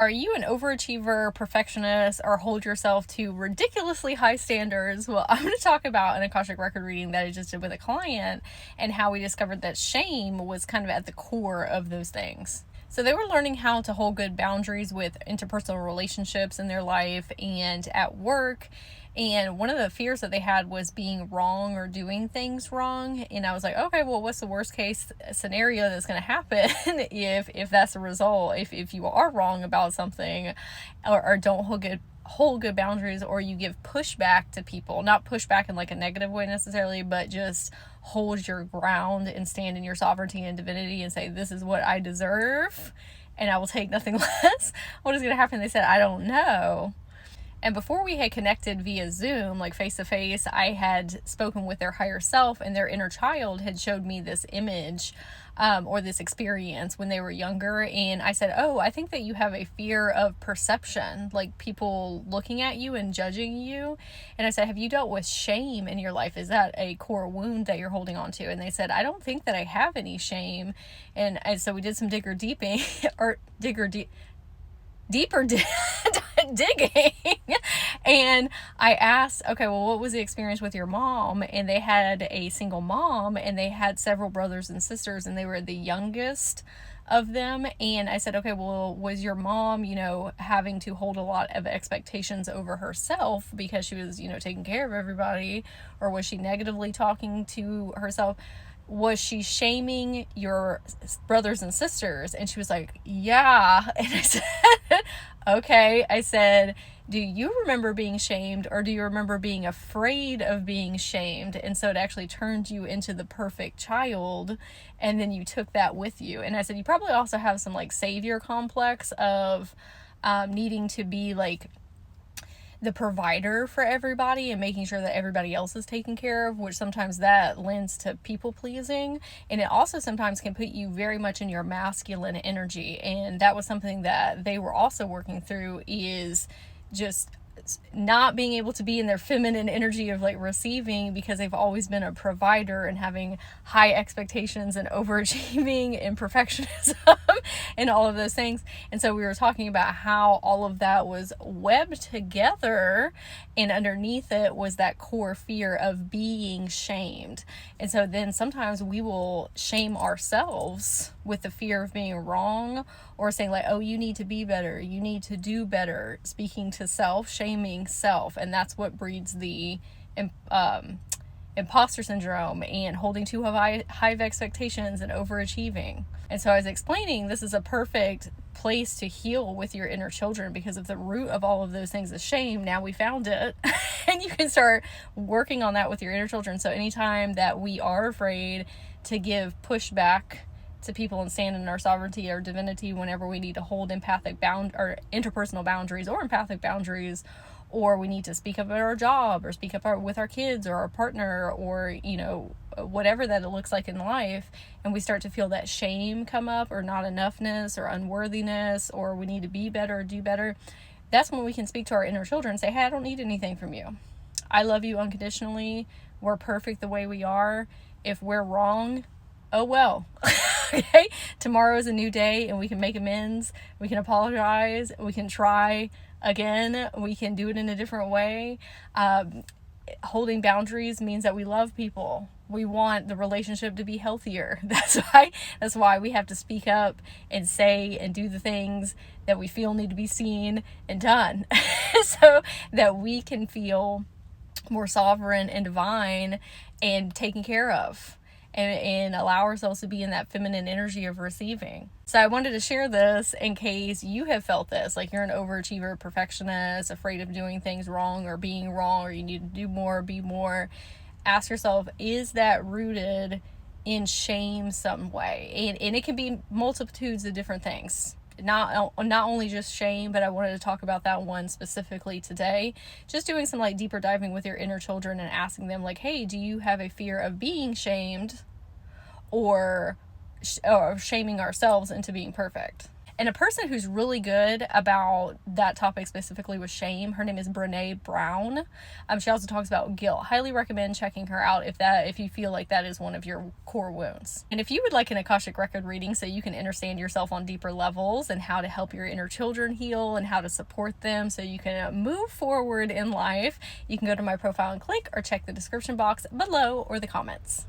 Are you an overachiever, perfectionist, or hold yourself to ridiculously high standards? Well, I'm going to talk about an Akashic record reading that I just did with a client and how we discovered that shame was kind of at the core of those things. So they were learning how to hold good boundaries with interpersonal relationships in their life and at work. And one of the fears that they had was being wrong or doing things wrong. And I was like, okay, well, what's the worst case scenario that's going to happen if that's the result? If you are wrong about something or don't hold good boundaries, or you give pushback to people, not pushback in like a negative way necessarily, but just hold your ground and stand in your sovereignty and divinity and say, this is what I deserve and I will take nothing less. What is going to happen? They said, I don't know. And before we had connected via Zoom, like face to face, I had spoken with their higher self, and their inner child had showed me this image or this experience when they were younger. And I said, oh, I think that you have a fear of perception, like people looking at you and judging you. And I said, have you dealt with shame in your life? Is that a core wound that you're holding on to? And they said, I don't think that I have any shame. And so we did some deeper digging. And I asked, okay, well, what was the experience with your mom? And they had a single mom, and they had several brothers and sisters, and they were the youngest of them. And I said, okay, well, was your mom, having to hold a lot of expectations over herself because she was, taking care of everybody? Or was she negatively talking to herself? Was she shaming your brothers and sisters? And she was like, yeah. And I said, okay. I said, do you remember being shamed, or do you remember being afraid of being shamed? And so it actually turned you into the perfect child, and then you took that with you. And I said, you probably also have some like savior complex of needing to be like the provider for everybody and making sure that everybody else is taken care of, which sometimes that lends to people pleasing. And it also sometimes can put you very much in your masculine energy. And that was something that they were also working through, is just not being able to be in their feminine energy of like receiving, because they've always been a provider and having high expectations and overachieving and perfectionism and all of those things. And so we were talking about how all of that was webbed together, and underneath it was that core fear of being shamed. And so then sometimes we will shame ourselves with the fear of being wrong, or saying like, oh, you need to be better, you need to do better, speaking to self, shaming self. And that's what breeds the imposter syndrome and holding too high of expectations and overachieving. And so I was explaining, this is a perfect place to heal with your inner children, because if the root of all of those things is shame, now we found it. And you can start working on that with your inner children. So anytime that we are afraid to give pushback to people and stand in our sovereignty or divinity, whenever we need to hold empathic or interpersonal boundaries or empathic boundaries, or we need to speak up at our job, or speak up with our kids or our partner, or whatever that it looks like in life, and we start to feel that shame come up, or not enoughness or unworthiness, or we need to be better or do better, that's when we can speak to our inner children and say, hey, I don't need anything from you. I love you unconditionally. We're perfect the way we are. If we're wrong, oh well. Okay, tomorrow is a new day, and we can make amends, we can apologize, we can try again, we can do it in a different way. Holding boundaries means that we love people. We want the relationship to be healthier. That's why we have to speak up and say and do the things that we feel need to be seen and done, so that we can feel more sovereign and divine and taken care of, and allow ourselves to be in that feminine energy of receiving. So I wanted to share this in case you have felt this, like you're an overachiever, perfectionist, afraid of doing things wrong or being wrong, or you need to do more, be more. Ask yourself, is that rooted in shame some way? And it can be multitudes of different things. Not only just shame, but I wanted to talk about that one specifically today. Just doing some like deeper diving with your inner children and asking them like, hey, do you have a fear of being shamed, or shaming ourselves into being perfect? And a person who's really good about that topic specifically with shame, her name is Brene Brown. She also talks about guilt. Highly recommend checking her out if you feel like that is one of your core wounds. And if you would like an Akashic record reading so you can understand yourself on deeper levels and how to help your inner children heal and how to support them so you can move forward in life, you can go to my profile and click, or check the description box below or the comments.